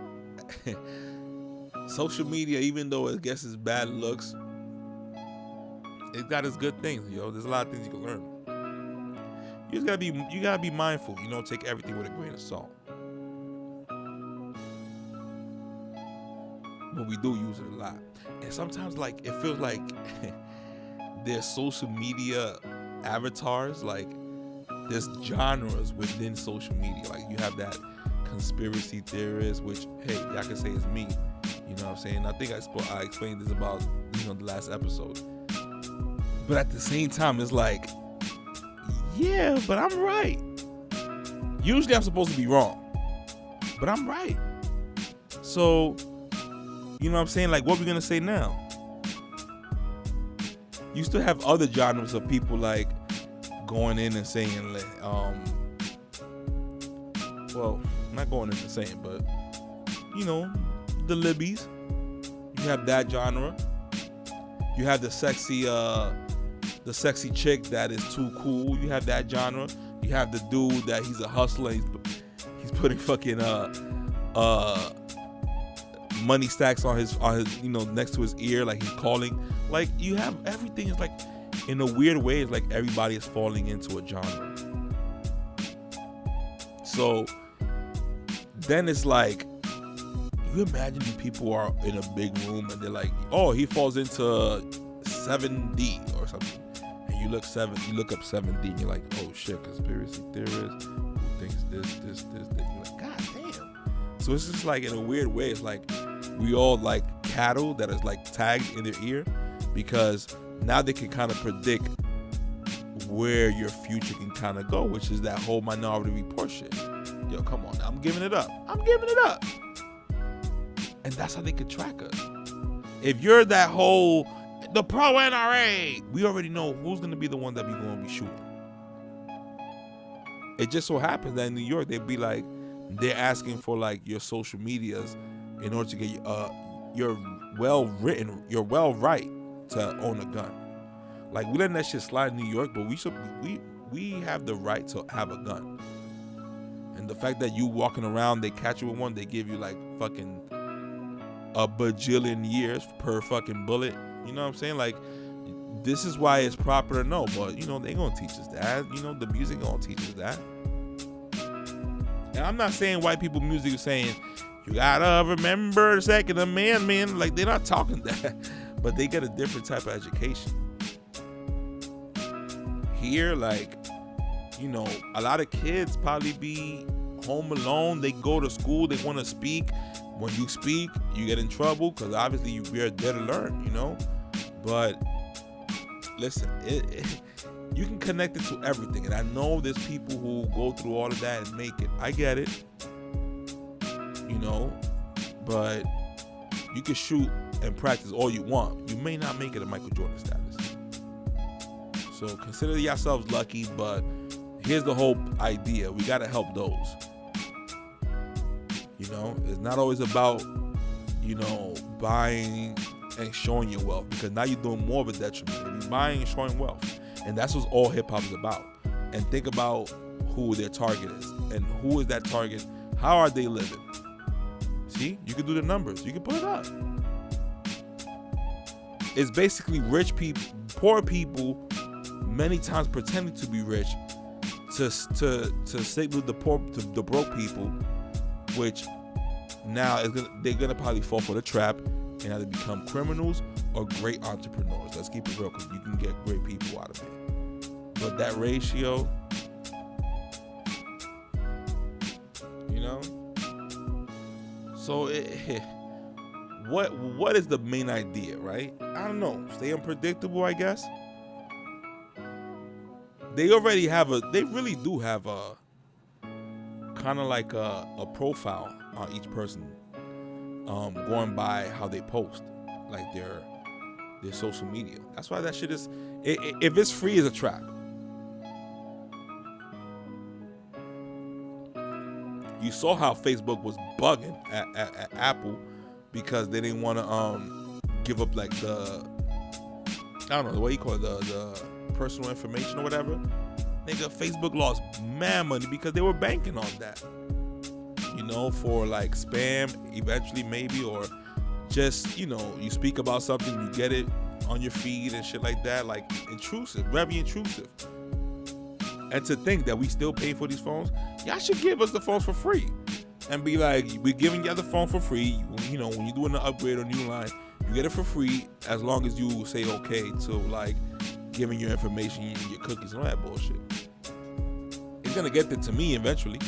social media, even though I guess it's bad looks, it got its good things, yo. There's a lot of things you can learn. You gotta be mindful, you know, take everything with a grain of salt. But we do use it a lot. And sometimes, like, it feels like there's social media avatars, like there's genres within social media. Like, you have that conspiracy theorist, which, hey, y'all can say is me. You know what I'm saying? I think I explained this about, you know, the last episode. But at the same time, it's like, yeah, but I'm right. Usually I'm supposed to be wrong, but I'm right. So, you know what I'm saying? Like, what are we going to say now? You still have other genres of people, like, going in and saying, well, not going in and saying, but the Libbies. You have that genre. You have the sexy chick that is too cool. You have that genre. You have the dude that he's a hustler. He's putting fucking money stacks on his next to his ear, like he's calling. Like, you have everything is like, in a weird way, it's like everybody is falling into a genre. So then it's like, you imagine these people are in a big room and they're like, oh, he falls into 7D or something. And you look up 7D and you're like, oh shit, conspiracy theorist who thinks this. You're like, god damn. So it's just like, in a weird way, it's like we all like cattle that is like tagged in their ear, because now they can kind of predict where your future can kind of go, which is that whole Minority Report shit. Yo, come on, I'm giving it up. And that's how they could track us. If you're that whole, the pro NRA, we already know who's going to be the one that we going to be shooting. It just so happens that in New York, they'd be like, they're asking for like your social medias in order to get you're well right to own a gun. Like, we letting that shit slide in New York, but we have the right to have a gun. And the fact that you walking around, they catch you with one, they give you like fucking a bajillion years per fucking bullet. You know what I'm saying? Like, this is why it's proper to know. But they gonna teach us that. The music gonna teach us that. And I'm not saying white people music is saying you gotta remember the Second Amendment. Like, they're not talking that, but they get a different type of education. Here, like, a lot of kids probably be home alone. They go to school, they want to speak. When you speak, you get in trouble because obviously you're there to learn, But listen, you can connect it to everything. And I know there's people who go through all of that and make it. I get it, but you can shoot and practice all you want. You may not make it a Michael Jordan status. So consider yourselves lucky, but here's the whole idea. We got to help those. It's not always about, buying and showing your wealth, because now you're doing more of a detriment. You're buying and showing wealth. And that's what all hip hop is about. And think about who their target is. And who is that target? How are they living? See, you can do the numbers. You can put it up. It's basically rich people, poor people, many times pretending to be rich to signal the broke people, which now they're gonna probably fall for the trap and either become criminals or great entrepreneurs. Let's keep it real, because you can get great people out of it. But that ratio, so what is the main idea, right? I don't know. Stay unpredictable, I guess. They really do have a kind of like a profile on each person, going by how they post, like their social media. That's why that shit is, if it's free, it's a trap. You saw how Facebook was bugging at Apple because they didn't want to give up like I don't know what you call it, the personal information or whatever. Nigga, Facebook lost mad money because they were banking on that. For like spam, eventually maybe, or just, you speak about something, you get it on your feed and shit like that, like intrusive, very intrusive. And to think that we still pay for these phones, y'all should give us the phones for free. And be like, we're giving y'all the phone for free. When you're doing an upgrade or new line, you get it for free as long as you say okay to like giving your information and your cookies and all that bullshit. It's gonna get there to me eventually.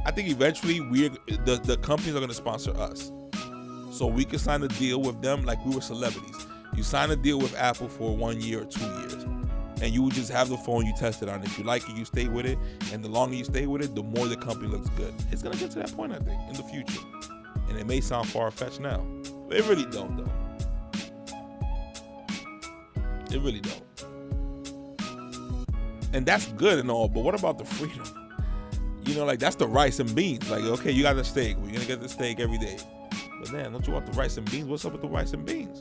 I think eventually the companies are gonna sponsor us, so we can sign a deal with them like we were celebrities. You sign a deal with Apple for 1 year or 2 years, and you would just have the phone, you test it on. If you like it, you stay with it, and the longer you stay with it, the more the company looks good. It's gonna get to that point, I think, in the future. And it may sound far-fetched now, but it really don't, though. It really don't. And that's good and all, but what about the freedom? You know, like that's the rice and beans. Like, okay, you got the steak. We're gonna get the steak every day. But then, don't you want the rice and beans? What's up with the rice and beans?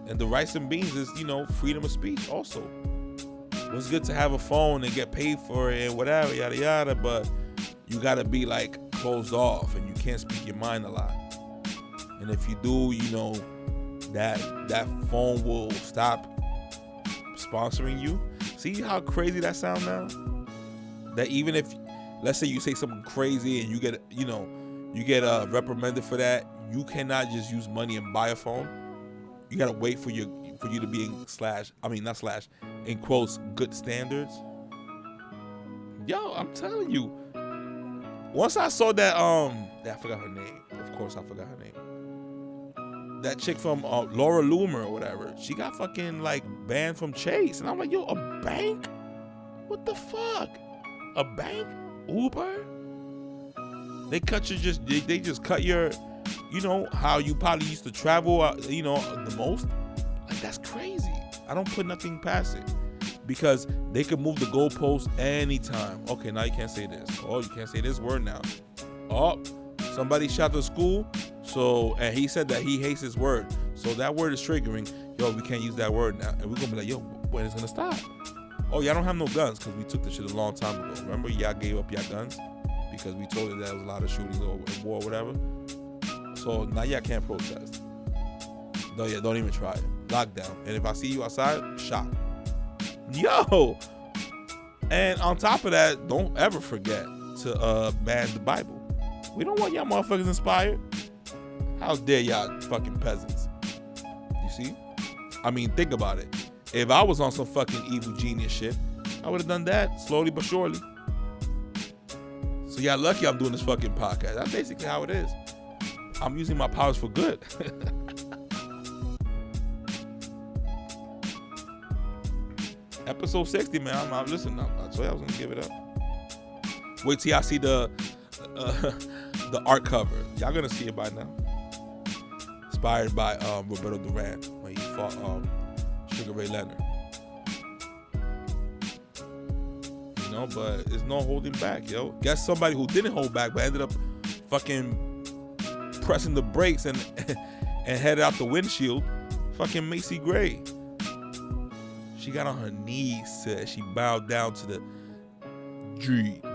And the rice and beans is, you know, freedom of speech also. It's good to have a phone and get paid for it and whatever, yada yada, but you gotta be like closed off and you can't speak your mind a lot. And if you do, you know, that phone will stop sponsoring you. See how crazy that sound now? That even if, let's say you say something crazy and you get, you know, you get reprimanded for that, you cannot just use money and buy a phone. You gotta wait for you to be in quotes, good standards. Yo, I'm telling you. Once I saw that, I forgot her name. Of course, I forgot her name. That chick from Laura Loomer or whatever. She got fucking like banned from Chase, and I'm like, yo, a bank? What the fuck? A bank? Uber? They cut you they just cut your, you know, how you probably used to travel, you know, the most. Like, that's crazy. I don't put nothing past it because they could move the goalpost anytime. Okay, now you can't say this. Oh, you can't say this word now. Oh, somebody shot the school. So, and he said that he hates his word. So that word is triggering. Yo, we can't use that word now. And we're going to be like, yo, when is it going to stop? Oh, y'all don't have no guns because we took this shit a long time ago. Remember, y'all gave up y'all guns because we told you that there was a lot of shootings or war or whatever. So now y'all can't protest. No, yeah, don't even try it. Lockdown. And if I see you outside, shot. Yo! And on top of that, don't ever forget to ban the Bible. We don't want y'all motherfuckers inspired. How dare y'all fucking peasants? You see? I mean, think about it. If I was on some fucking evil genius shit, I would have done that slowly but surely. So y'all lucky I'm doing this fucking podcast. That's basically how it is. I'm using my powers for good. Episode 60, man. I'm listening. I told you I was gonna give it up. Wait till y'all see the art cover. Y'all gonna see it by now. Inspired by Roberto Duran when he fought Sugar Ray Leonard. You know, but there's no holding back, yo. Guess somebody who didn't hold back but ended up fucking pressing the brakes and headed out the windshield. Fucking Macy Gray. She got on her knees. She bowed down to the GWO.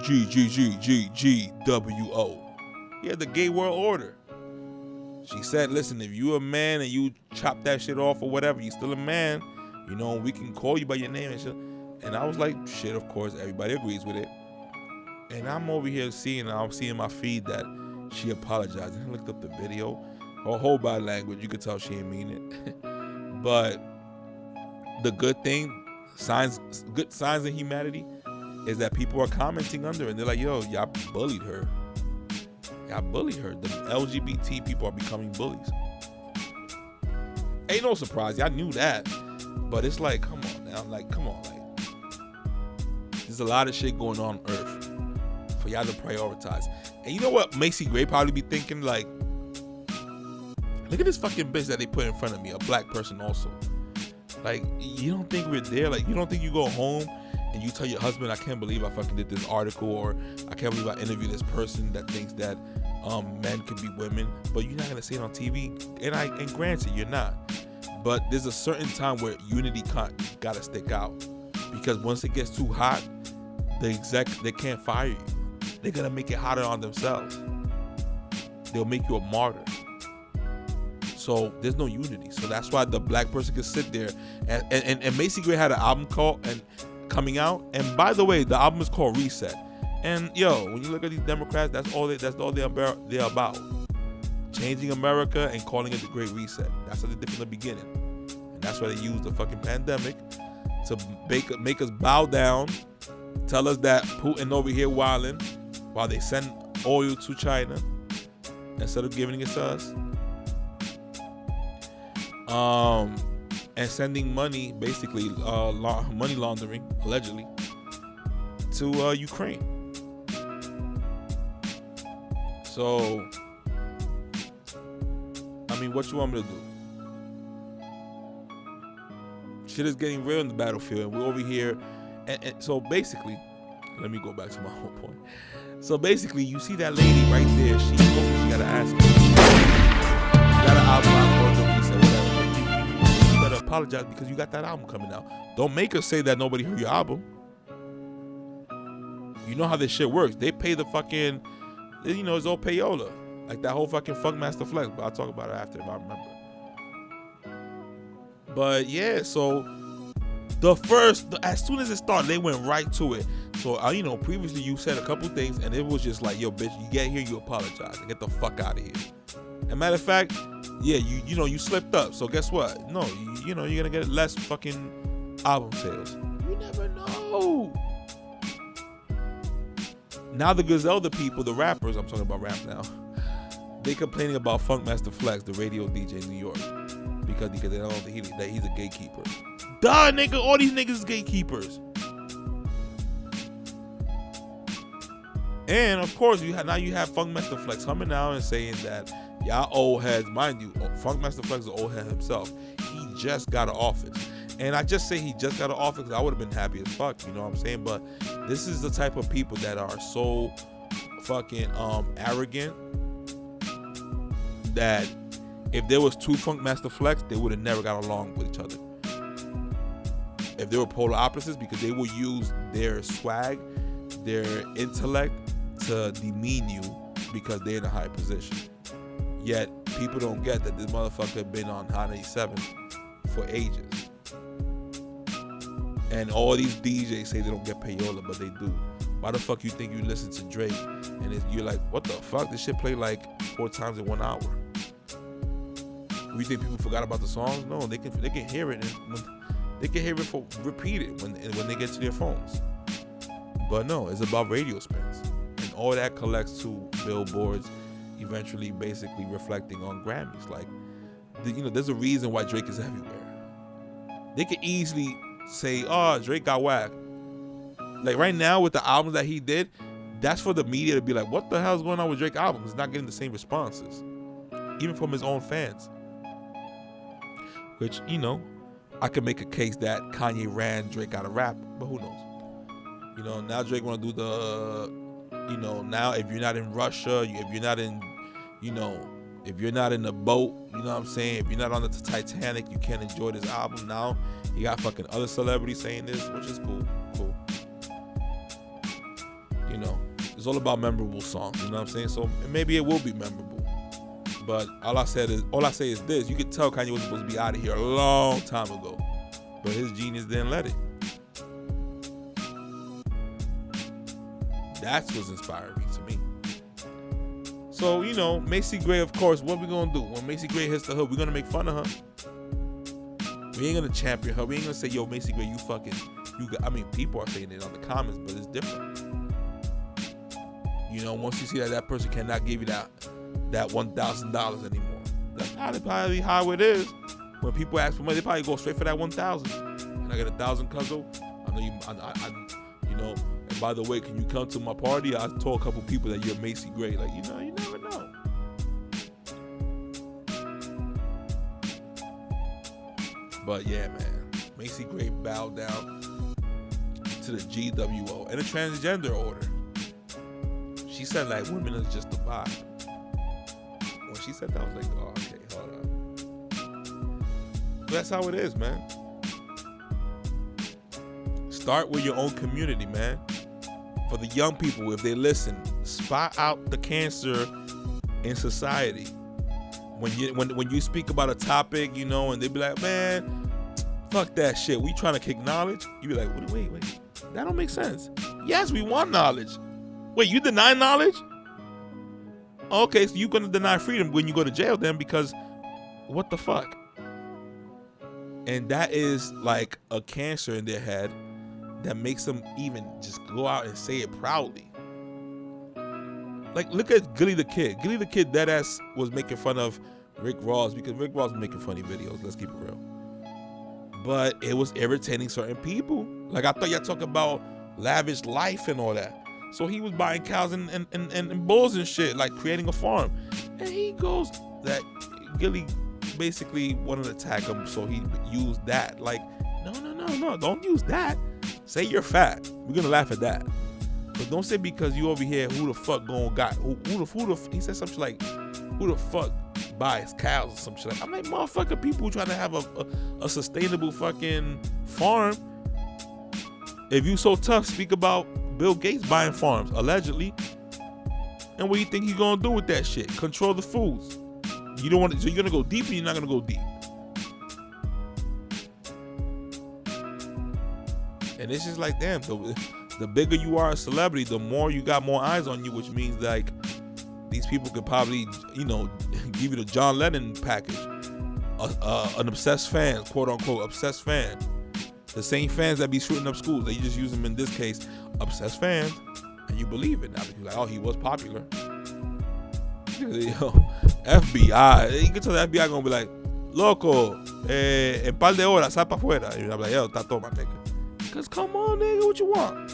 Yeah, the gay world order. She said, listen, if you a man and you chop that shit off or whatever, you still a man, you know, we can call you by your name and shit. And I was like, shit, of course, everybody agrees with it. And I'm over here seeing my feed that she apologized. And I looked up the video. Her whole body language, you could tell she didn't mean it. But the good thing, good signs in humanity, is that people are commenting under and they're like, yo, y'all bullied her. Y'all bullied her. The LGBT people are becoming bullies. Ain't no surprise. Y'all knew that. But it's like, come on now. Like, come on. Like, there's a lot of shit going on Earth for y'all to prioritize. And you know what Macy Gray probably be thinking? Like, look at this fucking bitch that they put in front of me. A black person also. Like, you don't think we're there? Like, you don't think you go home and you tell your husband, I can't believe I fucking did this article, or I can't believe I interviewed this person that thinks that men can be women, but you're not gonna say it on TV. And granted, you're not. But there's a certain time where unity gotta stick out, because once it gets too hot, they can't fire you. They're gonna make it hotter on themselves. They'll make you a martyr. So there's no unity. So that's why the black person can sit there and Macy Gray had an album coming out. And by the way, the album is called Reset. And yo, when you look at these Democrats, that's all they're about. Changing America and calling it the Great Reset. That's what they did from the beginning. And that's why they used the fucking pandemic to make us bow down, tell us that Putin over here wilding while they send oil to China instead of giving it to us. And sending money, basically money laundering, allegedly, to Ukraine. So, I mean, what you want me to do? Shit is getting real in the battlefield, and we're over here. And so basically, let me go back to my whole point. So basically, you see that lady right there. She gotta ask you. You gotta outline for the reset, whatever. You better apologize because you got that album coming out. Don't make her say that nobody heard your album. You know how this shit works. They pay the fucking, it's all payola. Like that whole fucking Funkmaster Flex. But I'll talk about it after if I remember. But yeah, so as soon as it started, they went right to it. So, previously you said a couple things and it was just like, yo, bitch, you get here, you apologize and get the fuck out of here. And matter of fact, yeah, you slipped up. So guess what? No, you're gonna get less fucking album sales. You never know. Now the Griselda people, the rappers, I'm talking about rap now, they complaining about Funkmaster Flex, the radio DJ in New York, because they don't think that he's a gatekeeper. Duh, nigga, all these niggas is gatekeepers. And of course, you have Funkmaster Flex coming out and saying that y'all old heads, mind you, Funkmaster Flex is an old head himself. He just got an office. And I just say he just got an office because I would have been happy as fuck, you know what I'm saying? But this is the type of people that are so fucking arrogant that if there was two Funkmaster Flex, they would have never got along with each other. If they were polar opposites, because they will use their swag, their intellect to demean you because they're in a high position. Yet people don't get that this motherfucker had been on Hot 97 for ages. And all these DJs say they don't get payola, but they do. Why the fuck you think you listen to Drake and you're like, what the fuck? This shit played like 4 times in 1 hour. You think people forgot about the songs? No, they can hear it. And they can hear it repeated when they get to their phones. But no, it's about radio spins. And all that collects to billboards, eventually basically reflecting on Grammys. Like, there's a reason why Drake is everywhere. They could easily say, oh, Drake got whacked. Like right now with the albums that he did, that's for the media to be like, what the hell's going on with Drake albums? It's not getting the same responses. Even from his own fans. Which, I could make a case that Kanye ran Drake out of rap, but who knows? Now Drake want to do the, now if you're not in Russia, if you're not in, if you're not in the boat, you know what I'm saying? If you're not on the Titanic, you can't enjoy this album. Now you got fucking other celebrities saying this, which is cool. It's all about memorable songs, you know what I'm saying? So maybe it will be memorable. But all I say is this: you could tell Kanye was supposed to be out of here a long time ago, but his genius didn't let it. That's what's inspiring to me. So Macy Gray, of course. What we gonna do when Macy Gray hits the hood? We're gonna make fun of her. We ain't gonna champion her. We ain't gonna say, "Yo, Macy Gray, you fucking." People are saying it on the comments, but it's different. Once you see that person cannot give you that $1,000 anymore. That's probably how it is. When people ask for money, they probably go straight for that 1,000. Can I get 1,000, cuzzo? I know you. And by the way, can you come to my party? I told a couple people that you're Macy Gray. Like, you never know. But yeah, man, Macy Gray bowed down to the GWO and a transgender order. She said like women is just a vibe. When she said that, I was like, oh, okay, hold on. But that's how it is, man. Start with your own community, man. For the young people, if they listen, spot out the cancer in society. When you speak about a topic, and they be like, man, fuck that shit. We trying to kick knowledge. You be like, wait, that don't make sense. Yes, we want knowledge. Wait, you deny knowledge? Okay, so you're gonna deny freedom when you go to jail then, because what the fuck? And that is like a cancer in their head that makes them even just go out and say it proudly. Like, look at Gilly the Kid. Gilly the Kid deadass was making fun of Rick Ross because Rick Ross was making funny videos. Let's keep it real. But it was irritating certain people. Like, I thought y'all talking about lavish life and all that. So he was buying cows and bulls and shit, like creating a farm. And he goes that Gilly basically wanted to attack him, so he used that. Like, no, don't use that. Say you're fat. We're gonna laugh at that. But don't say because you over here who the fuck going got who the he said something like who the fuck buys cows or some shit. Like, I'm like, motherfucker, people trying to have a sustainable fucking farm. If you so tough, speak about Bill Gates buying farms, allegedly. And what do you think he's gonna do with that shit? Control the foods. You don't want to, so you're gonna go deep and you're not gonna go deep. And it's just like, damn, the bigger you are a celebrity, the more you got more eyes on you, which means like these people could probably, you know, give you the John Lennon package. An obsessed fan, quote unquote, obsessed fan. The same fans that be shooting up schools, they just use them in this case, obsessed fans, and you believe it now. You're like, oh, he was popular. Yo, FBI, you can tell the FBI gonna be like, loco, en par de horas, sal pa afuera. And I'm like, yo, está toma, nigga. Cause come on, nigga, what you want?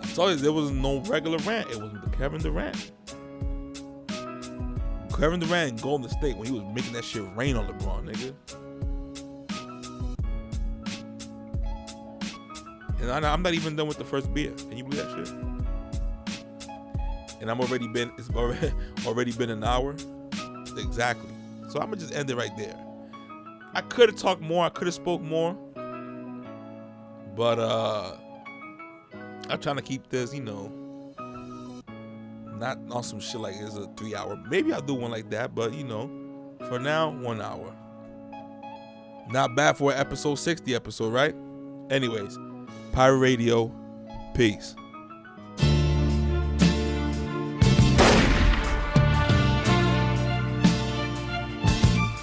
I told you there was no regular rant. It was the Kevin Durant. Kevin Durant in Golden State when he was making that shit rain on LeBron, nigga. And I'm not even done with the first beer. Can you believe that shit? And it's already been an hour. Exactly. So I'm gonna just end it right there. I could have talked more. I could have spoke more. But I'm trying to keep this, you know, not on some shit like it's a 3 hour. Maybe I'll do one like that, but you know, for now, 1 hour. Not bad for an episode 60 episode, right? Anyways, Pirate Radio, peace.